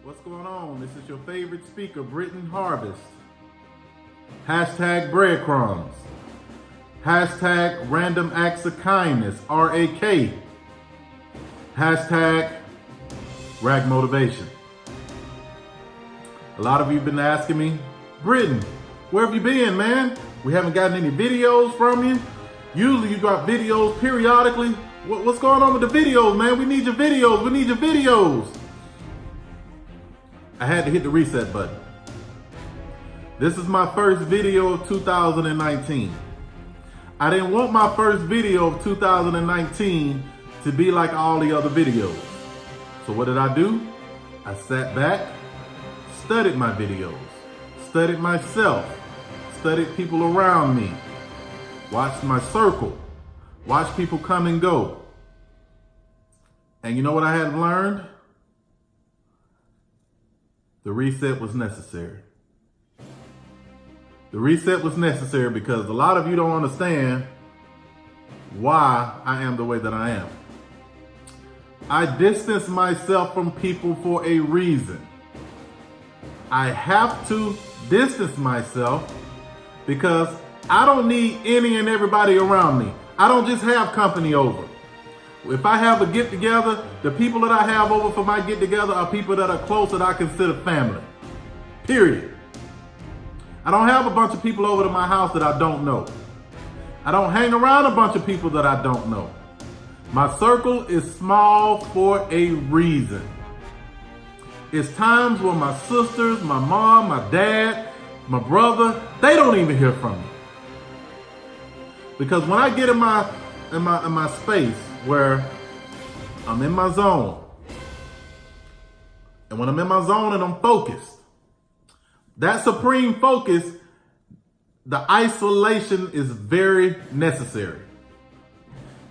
What's going on? This is your favorite speaker, Britton Harvest. Hashtag breadcrumbs. Hashtag random acts of kindness, RAK. Hashtag rag motivation. A lot of you have been asking me, Britton, where have you been, man? We haven't gotten any videos from you. Usually you got videos periodically. What's going on with the videos, man? We need your videos. We need your videos. I had to hit the reset button. This is my first video of 2019. I didn't want my first video of 2019 to be like all the other videos. So what did I do? I sat back, studied my videos, studied myself, studied people around me, watched my circle, watched people come and go. And you know what I had learned? The reset was necessary. The reset was necessary because a lot of you don't understand why I am the way that I am. I distance myself from people for a reason. I have to distance myself because I don't need any and everybody around me. I don't just have company over. If I have a get together, the people that I have over for my get together are people that are close that I consider family. Period. I don't have a bunch of people over to my house that I don't know. I don't hang around a bunch of people that I don't know. My circle is small for a reason. It's times when my sisters, my mom, my dad, my brother, they don't even hear from me. Because when I get in my space where I'm in my zone, and when I'm in my zone and I'm focused, that supreme focus, the isolation is very necessary.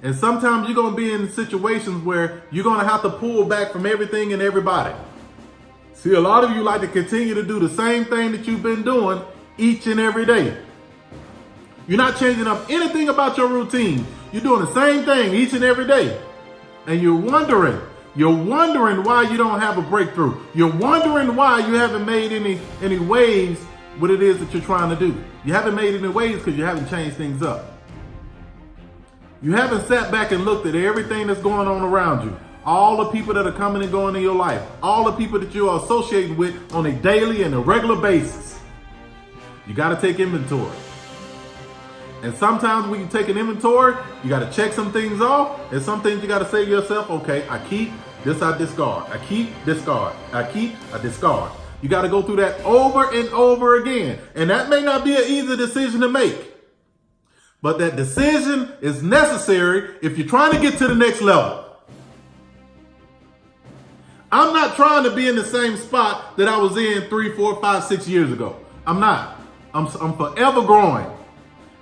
And sometimes you're going to be in situations where you're going to have to pull back from everything and everybody. See, a lot of you like to continue to do the same thing that you've been doing each and every day. You're not changing up anything about your routine. You're doing the same thing each and every day. And you're wondering why you don't have a breakthrough. You're wondering why you haven't made any waves what it is that you're trying to do. You haven't made any waves because you haven't changed things up. You haven't sat back and looked at everything that's going on around you. All the people that are coming and going in your life. All the people that you are associated with on a daily and a regular basis. You got to take inventory. And sometimes when you take an inventory, you got to check some things off. And some things you got to say to yourself, okay, I keep, this I discard. I keep, discard. I keep, I discard. You got to go through that over and over again. And that may not be an easy decision to make. But that decision is necessary if you're trying to get to the next level. I'm not trying to be in the same spot that I was in 3, 4, 5, 6 years ago. I'm not. I'm forever growing.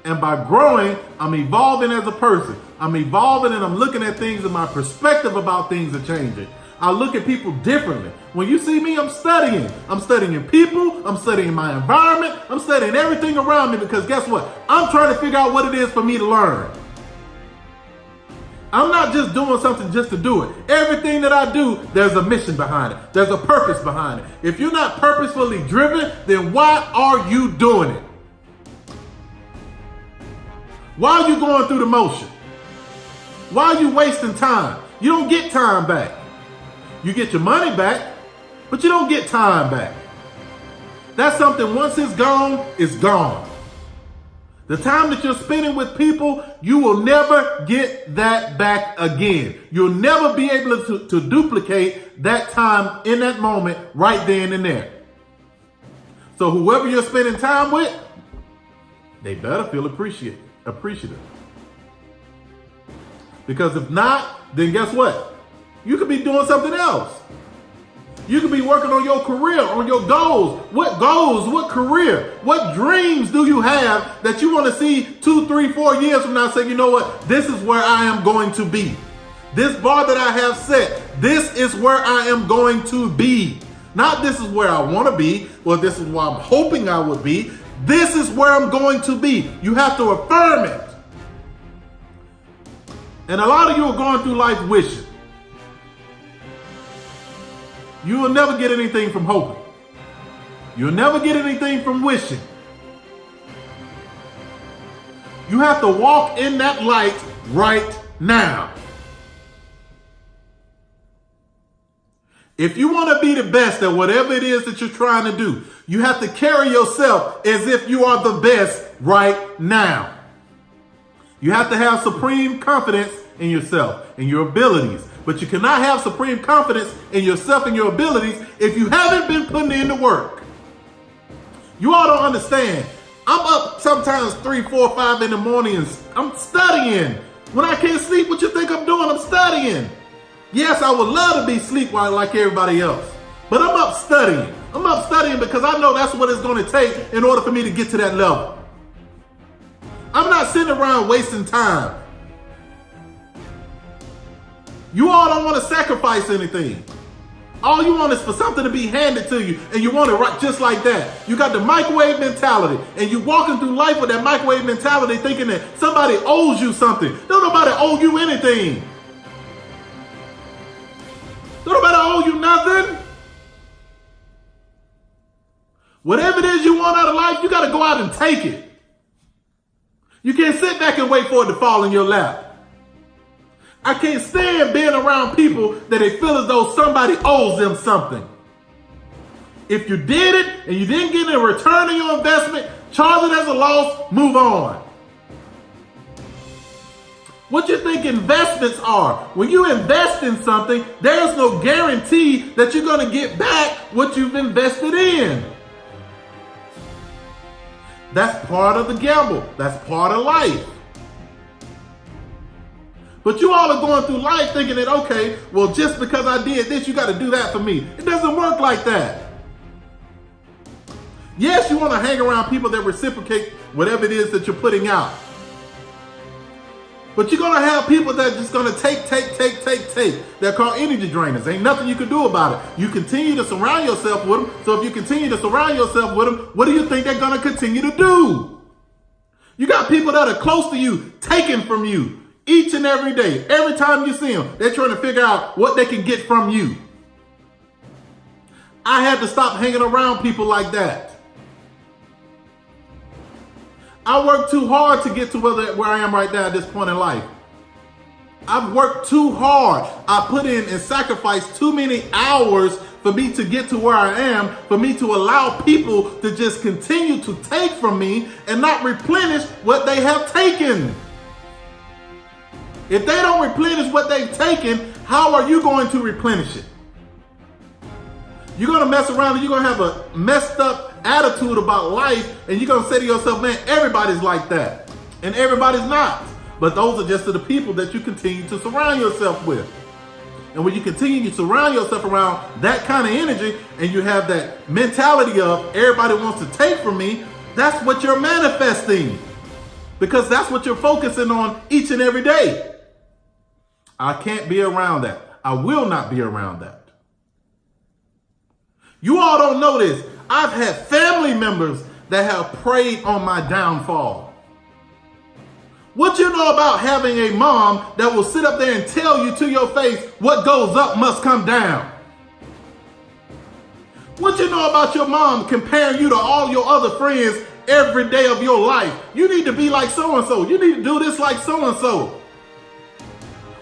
And by growing, I'm evolving as a person. I'm evolving and I'm looking at things and my perspective about things are changing. I look at people differently. When you see me, I'm studying. I'm studying people. I'm studying my environment. I'm studying everything around me because guess what? I'm trying to figure out what it is for me to learn. I'm not just doing something just to do it. Everything that I do, there's a mission behind it. There's a purpose behind it. If you're not purposefully driven, then why are you doing it? Why are you going through the motion? Why are you wasting time? You don't get time back. You get your money back, but you don't get time back. That's something, once it's gone, it's gone. The time that you're spending with people, you will never get that back again. You'll never be able to duplicate that time in that moment right then and there. So whoever you're spending time with, they better feel appreciative. Because if not, then guess what? You could be doing something else. You could be working on your career, on your goals. What career, what dreams do you have that you want to see 2, 3, 4 years from now? Say, you know what? This is where I am going to be. This bar that I have set, this is where I am going to be. Not this is where I want to be, or this is where I'm hoping I would be. This is where I'm going to be. You have to affirm it. And a lot of you are going through life wishing. You will never get anything from hoping. You'll never get anything from wishing. You have to walk in that light right now. If you want to be the best at whatever it is that you're trying to do, you have to carry yourself as if you are the best right now. You have to have supreme confidence in yourself and your abilities. But you cannot have supreme confidence in yourself and your abilities if you haven't been putting in the work. You all don't understand. I'm up sometimes 3, 4, 5 in the morning and I'm studying. When I can't sleep, what you think I'm doing? I'm studying. Yes, I would love to be sleep like everybody else, but I'm up studying. I'm up studying because I know that's what it's going to take in order for me to get to that level. I'm not sitting around wasting time. You all don't want to sacrifice anything. All you want is for something to be handed to you, and you want it right just like that. You got the microwave mentality, and you walking through life with that microwave mentality thinking that somebody owes you something. Don't nobody owe you anything. Don't nobody owe you nothing. Whatever it is you want out of life, you got to go out and take it. You can't sit back and wait for it to fall in your lap. I can't stand being around people that they feel as though somebody owes them something. If you did it and you didn't get a return on your investment, charge it as a loss, move on. What you think investments are? When you invest in something, there's no guarantee that you're going to get back what you've invested in. That's part of the gamble. That's part of life. But you all are going through life thinking that, okay, well, just because I did this, you got to do that for me. It doesn't work like that. Yes, you want to hang around people that reciprocate whatever it is that you're putting out. But you're going to have people that are just going to take. They're called energy drainers. Ain't nothing you can do about it. You continue to surround yourself with them. So if you continue to surround yourself with them, what do you think they're going to continue to do? You got people that are close to you, taking from you each and every day. Every time you see them, they're trying to figure out what they can get from you. I had to stop hanging around people like that. I worked too hard to get to where I am right now at this point in life. I've worked too hard. I put in and sacrificed too many hours for me to get to where I am, for me to allow people to just continue to take from me and not replenish what they have taken. If they don't replenish what they've taken, how are you going to replenish it? You're going to mess around and you're going to have a messed up attitude about life, and you're going to say to yourself, man, everybody's like that. And everybody's not. But those are just the people that you continue to surround yourself with. And when you continue to surround yourself around that kind of energy, and you have that mentality of everybody wants to take from me, that's what you're manifesting. Because that's what you're focusing on each and every day. I can't be around that. I will not be around that. You all don't know this. I've had family members that have preyed on my downfall. What you know about having a mom that will sit up there and tell you to your face, what goes up must come down? What you know about your mom comparing you to all your other friends every day of your life? You need to be like so-and-so. You need to do this like so-and-so.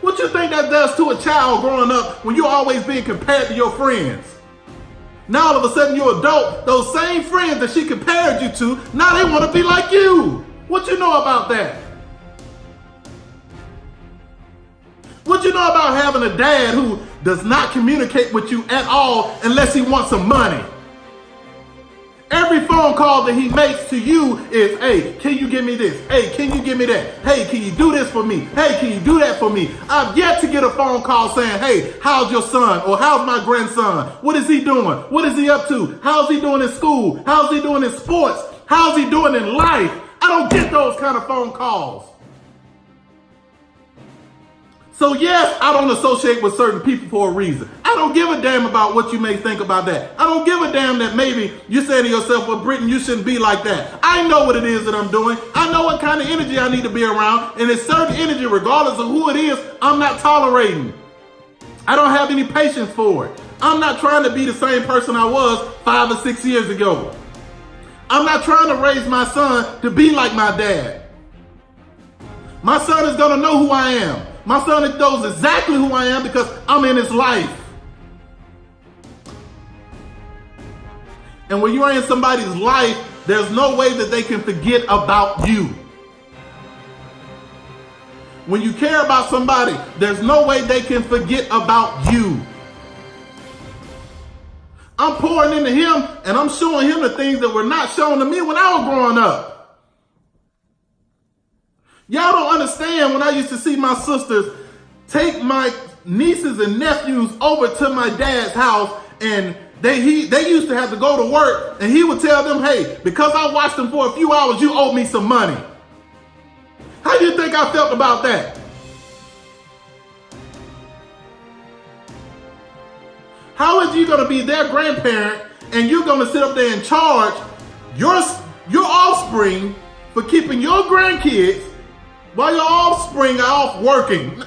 What you think that does to a child growing up when you're always being compared to your friends? Now all of a sudden you're adult, those same friends that she compared you to, now they want to be like you. What you know about that? What you know about having a dad who does not communicate with you at all unless he wants some money? Every phone call that he makes to you is, hey, can you give me this? Hey, can you give me that? Hey, can you do this for me? Hey, can you do that for me? I've yet to get a phone call saying, hey, how's your son? Or how's my grandson? What is he doing? What is he up to? How's he doing in school? How's he doing in sports? How's he doing in life? I don't get those kind of phone calls. So yes, I don't associate with certain people for a reason. I don't give a damn about what you may think about that. I don't give a damn that maybe you're saying to yourself, well, Britton, you shouldn't be like that. I know what it is that I'm doing. I know what kind of energy I need to be around. And it's certain energy, regardless of who it is, I'm not tolerating. I don't have any patience for it. I'm not trying to be the same person I was 5 or 6 years ago. I'm not trying to raise my son to be like my dad. My son is going to know who I am. My son knows exactly who I am because I'm in his life. And when you are in somebody's life, there's no way that they can forget about you. When you care about somebody, there's no way they can forget about you. I'm pouring into him and I'm showing him the things that were not shown to me when I was growing up. Y'all don't understand when I used to see my sisters take my nieces and nephews over to my dad's house, and they used to have to go to work, and he would tell them, hey, because I watched them for a few hours, you owe me some money. How do you think I felt about that? How is you going to be their grandparent and you're going to sit up there and charge your offspring for keeping your grandkids while your offspring are off working?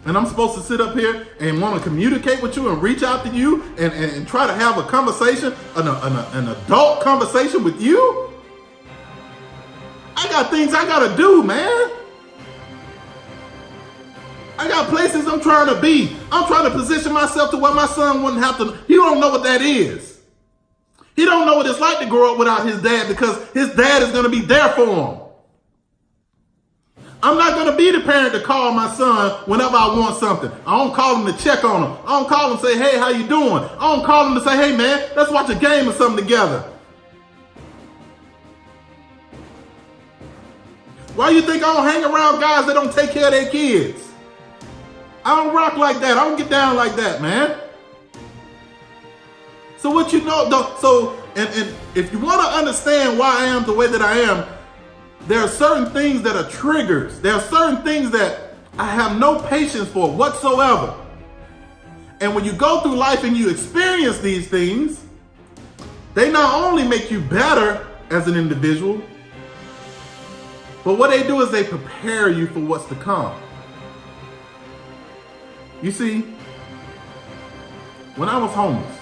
And I'm supposed to sit up here and want to communicate with you and reach out to you and try to have a conversation, an adult conversation with you? I got things I got to do, man. I got places I'm trying to be. I'm trying to position myself to where my son wouldn't have to. He don't know what that is. He don't know what it's like to grow up without his dad because his dad is going to be there for him. I'm not going to be the parent to call my son whenever I want something. I don't call him to check on him. I don't call him and say, hey, how you doing? I don't call him to say, hey, man, let's watch a game or something together. Why you think I don't hang around guys that don't take care of their kids? I don't rock like that. I don't get down like that, man. So what you know, and if you want to understand why I am the way that I am, there are certain things that are triggers. There are certain things that I have no patience for whatsoever. And when you go through life and you experience these things, they not only make you better as an individual, but what they do is they prepare you for what's to come. You see, when I was homeless,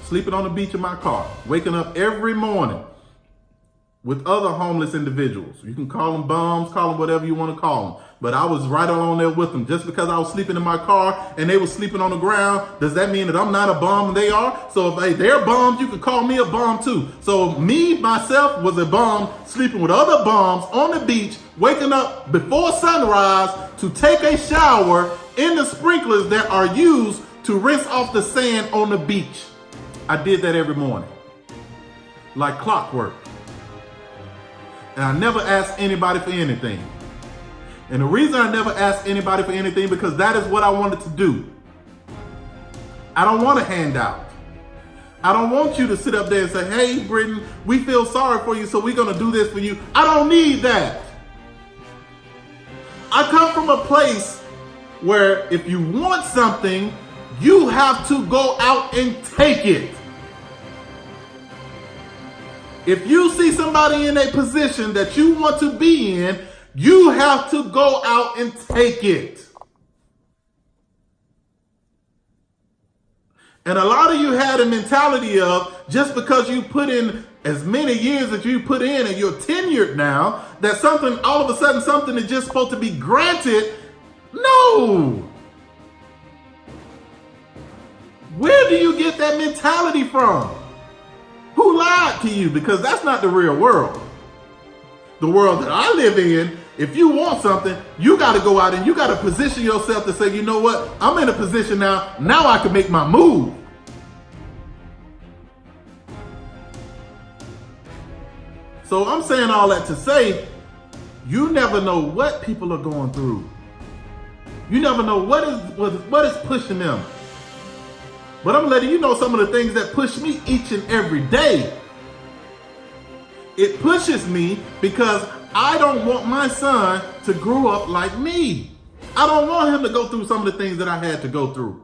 sleeping on the beach in my car, waking up every morning with other homeless individuals. You can call them bums, call them whatever you want to call them. But I was right along there with them. Just because I was sleeping in my car and they were sleeping on the ground, does that mean that I'm not a bum and they are? So if they're bums, you can call me a bum too. So me, myself, was a bum sleeping with other bums on the beach, waking up before sunrise to take a shower in the sprinklers that are used to rinse off the sand on the beach. I did that every morning, like clockwork. And I never asked anybody for anything. And the reason I never asked anybody for anything, because that is what I wanted to do. I don't want a handout. I don't want you to sit up there and say, hey, Britton, we feel sorry for you, so we're going to do this for you. I don't need that. I come from a place where if you want something, you have to go out and take it. If you see somebody in a position that you want to be in, you have to go out and take it. And a lot of you had a mentality of just because you put in as many years as you put in and you're tenured now, that something, all of a sudden, something is just supposed to be granted. No. Where do you get that mentality from? Who lied to you? Because that's not the real world. The world that I live in, if you want something, you got to go out and you got to position yourself to say, you know what? I'm in a position now. Now I can make my move. So I'm saying all that to say, you never know what people are going through. You never know what is pushing them. But I'm letting you know some of the things that push me each and every day. It pushes me because I don't want my son to grow up like me. I don't want him to go through some of the things that I had to go through.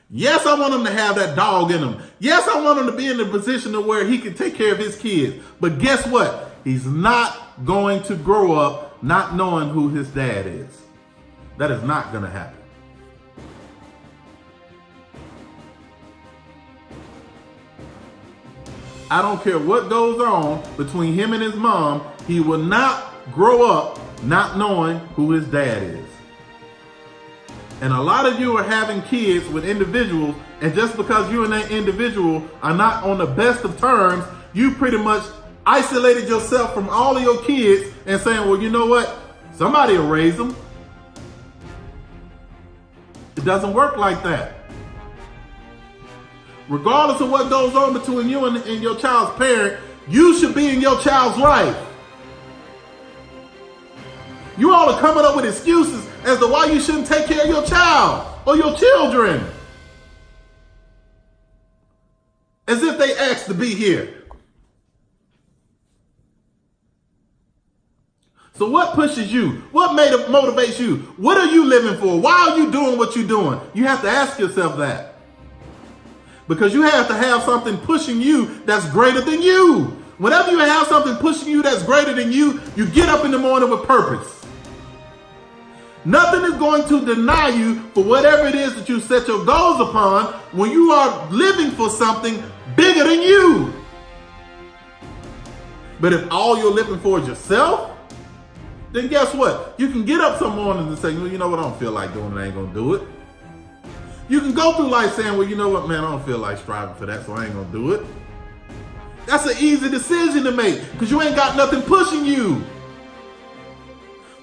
Yes, I want him to have that dog in him. Yes, I want him to be in a position to where he can take care of his kids. But guess what? he's not going to grow up not knowing who his dad is. That is not going to happen. I don't care what goes on between him and his mom, he will not grow up not knowing who his dad is. And a lot of you are having kids with individuals, and just because you and that individual are not on the best of terms, you pretty much isolated yourself from all of your kids and saying, well, you know what? Somebody will raise them. It doesn't work like that. Regardless of what goes on between you and your child's parent, you should be in your child's life. You all are coming up with excuses as to why you shouldn't take care of your child or your children. As if they asked to be here. So what pushes you? What motivates you? What are you living for? Why are you doing what you're doing? You have to ask yourself that. Because you have to have something pushing you that's greater than you. Whenever you have something pushing you that's greater than you, you get up in the morning with purpose. Nothing is going to deny you for whatever it is that you set your goals upon when you are living for something bigger than you. But if all you're living for is yourself, then guess what? You can get up some mornings and say, well, you know what, I don't feel like doing it, I ain't gonna do it. You can go through life saying, well, you know what, man, I don't feel like striving for that, so I ain't gonna do it. That's an easy decision to make because you ain't got nothing pushing you.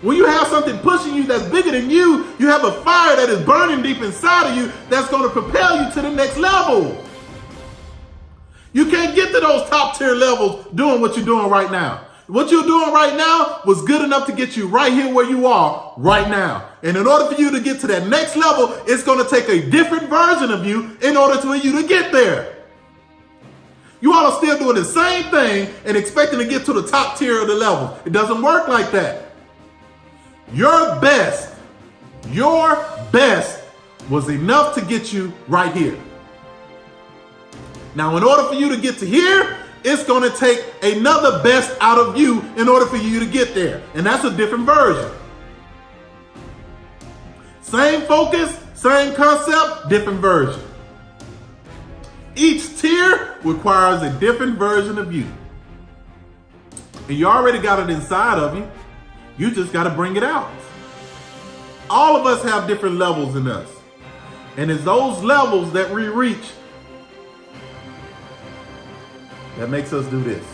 When you have something pushing you that's bigger than you, you have a fire that is burning deep inside of you that's going to propel you to the next level. You can't get to those top tier levels doing what you're doing right now. What you're doing right now was good enough to get you right here where you are right now. And in order for you to get to that next level, it's going to take a different version of you in order for you to get there. You all are still doing the same thing and expecting to get to the top tier of the level. It doesn't work like that. Your best was enough to get you right here. Now, in order for you to get to here, it's going to take another best out of you in order for you to get there. And that's a different version. Same focus, same concept, different version. Each tier requires a different version of you. And you already got it inside of you. You just got to bring it out. All of us have different levels in us. And it's those levels that we reach that makes us do this.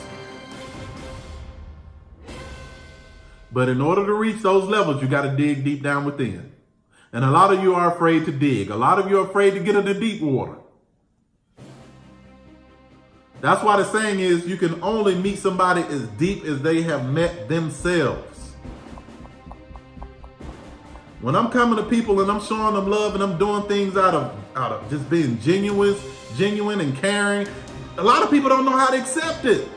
But in order to reach those levels, you got to dig deep down within. And a lot of you are afraid to dig. A lot of you are afraid to get into deep water. That's why the saying is you can only meet somebody as deep as they have met themselves. When I'm coming to people and I'm showing them love and I'm doing things out of just being genuine and caring, a lot of people don't know how to accept it.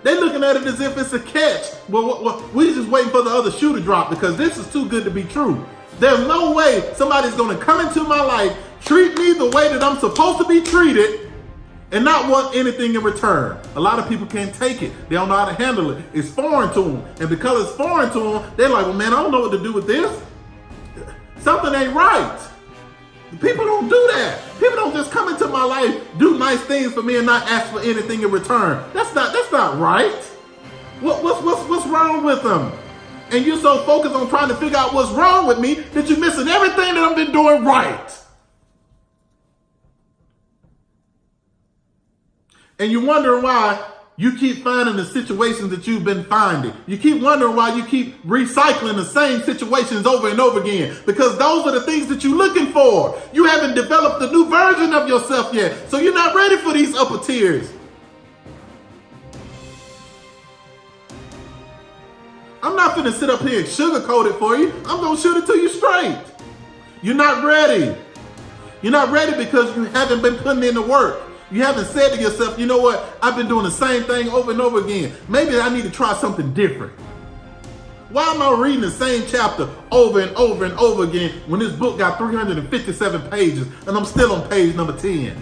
They're looking at it as if it's a catch. Well, we're just waiting for the other shoe to drop because this is too good to be true. There's no way somebody's going to come into my life, treat me the way that I'm supposed to be treated, and not want anything in return. A lot of people can't take it. They don't know how to handle it. It's foreign to them. And because it's foreign to them, they're like, well, man, I don't know what to do with this. Something ain't right. People don't do that. People don't just come into my life, do nice things for me and not ask for anything in return. That's not right. What's wrong with them? And you're so focused on trying to figure out what's wrong with me that you're missing everything that I've been doing right. And you're wondering why you keep finding the situations that you've been finding. You keep wondering why you keep recycling the same situations over and over again. Because those are the things that you're looking for. You haven't developed a new version of yourself yet. So you're not ready for these upper tiers. I'm not going to sit up here and sugarcoat it for you. I'm going to shoot it to you straight. You're not ready. You're not ready because you haven't been putting in the work. You haven't said to yourself, you know what? I've been doing the same thing over and over again. Maybe I need to try something different. Why am I reading the same chapter over and over and over again when this book got 357 pages and I'm still on page number 10?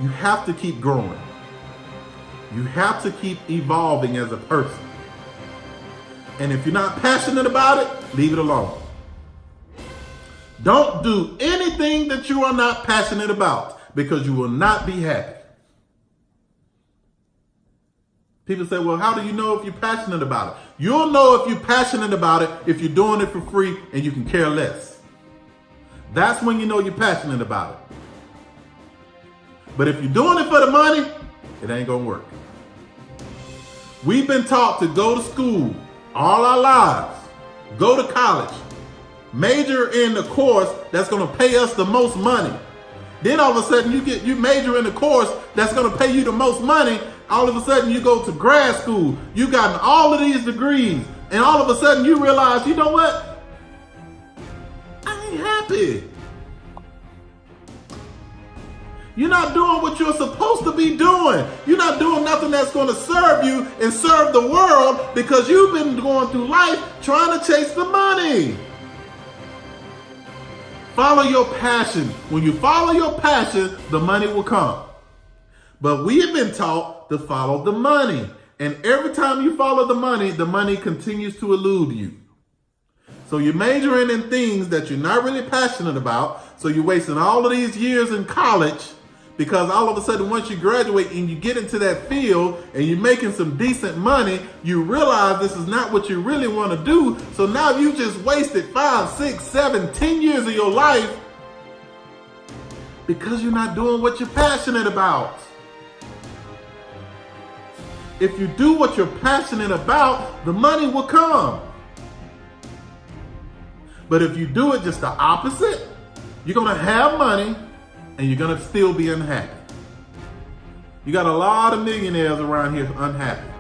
You have to keep growing. You have to keep evolving as a person. And if you're not passionate about it, leave it alone. Don't do anything that you are not passionate about, because you will not be happy. People say, well, how do you know if you're passionate about it? You'll know if you're passionate about it if you're doing it for free and you can care less. That's when you know you're passionate about it. But if you're doing it for the money, it ain't gonna work. We've been taught to go to school all our lives, go to college, major in the course that's gonna pay us the most money. Then all of a sudden you major in the course that's gonna pay you the most money. All of a sudden you go to grad school, you gotten all of these degrees, and all of a sudden you realize, you know what? I ain't happy. You're not doing what you're supposed to be doing. You're not doing nothing that's going to serve you and serve the world, because you've been going through life trying to chase the money. Follow your passion. When you follow your passion, the money will come. But we have been taught to follow the money. And every time you follow the money continues to elude you. So you're majoring in things that you're not really passionate about. So you're wasting all of these years in college, because all of a sudden once you graduate and you get into that field and you're making some decent money, you realize this is not what you really want to do. So now you just wasted 5, 6, 7, 10 years of your life because you're not doing what you're passionate about. If you do what you're passionate about, the money will come. But if you do it just the opposite, you're going to have money and you're going to still be unhappy. You got a lot of millionaires around here unhappy.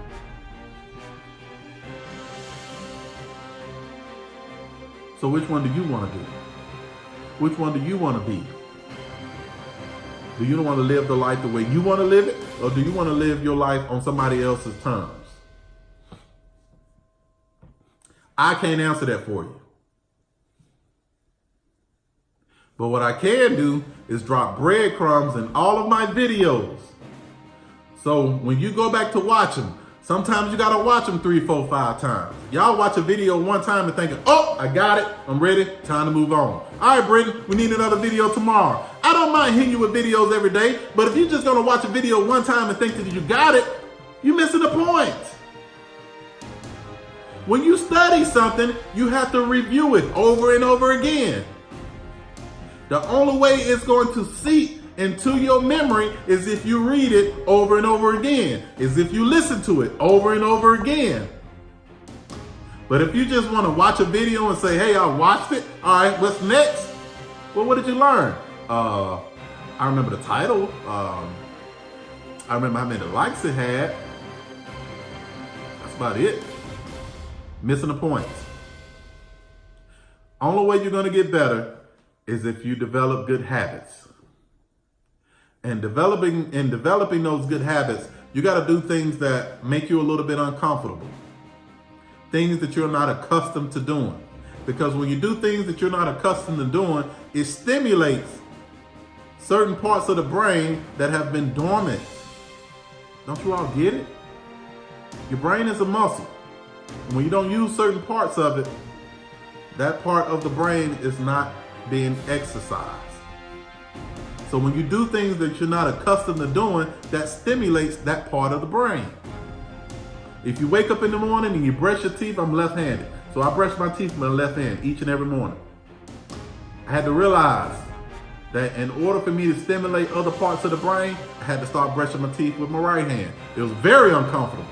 So which one do you want to do? Which one do you want to be? Do you want to live the life the way you want to live it? Or do you want to live your life on somebody else's terms? I can't answer that for you. But what I can do is drop breadcrumbs in all of my videos. So when you go back to watch them, sometimes you got to watch them 3, 4, 5 times. Y'all watch a video one time and thinking, oh, I got it. I'm ready. Time to move on. All right, Brittany, we need another video tomorrow. I don't mind hitting you with videos every day, but if you're just going to watch a video one time and think that you got it, you're missing the point. When you study something, you have to review it over and over again. The only way it's going to seep into your memory is if you read it over and over again, is if you listen to it over and over again. But if you just want to watch a video and say, hey, I watched it, all right, what's next? Well, what did you learn? I remember the title. I remember how many likes it had. That's about it. Missing the point. Only way you're going to get better is if you develop good habits. And developing those good habits, you got to do things that make you a little bit uncomfortable. Things that you're not accustomed to doing. Because when you do things that you're not accustomed to doing, it stimulates certain parts of the brain that have been dormant. Don't you all get it? Your brain is a muscle. And when you don't use certain parts of it, that part of the brain is not being exercised. So when you do things that you're not accustomed to doing, that stimulates that part of the brain. If you wake up in the morning and you brush your teeth, I'm left-handed. So I brush my teeth with my left hand each and every morning. I had to realize that in order for me to stimulate other parts of the brain, I had to start brushing my teeth with my right hand. It was very uncomfortable.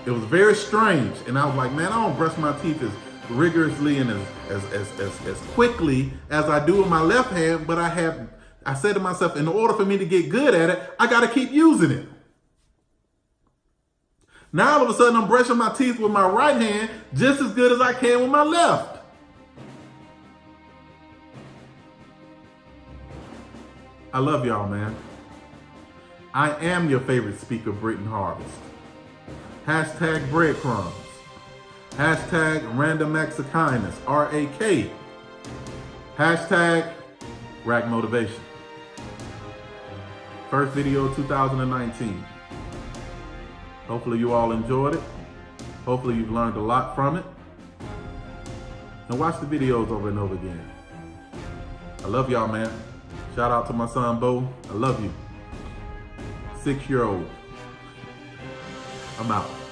It was very strange. And I was like, man, I don't brush my teeth as rigorously and as quickly as I do with my left hand, but I said to myself, in order for me to get good at it, I got to keep using it. Now all of a sudden I'm brushing my teeth with my right hand just as good as I can with my left. I love y'all, man. I am your favorite speaker, Britton Harvest. Hashtag breadcrumbs. Hashtag random acts of kindness, RAK. Hashtag rack motivation. first video of 2019. Hopefully you all enjoyed it. Hopefully you've learned a lot from it. And watch the videos over and over again. I love y'all, man. Shout out to my son, Bo. I love you. 6-year-old. I'm out.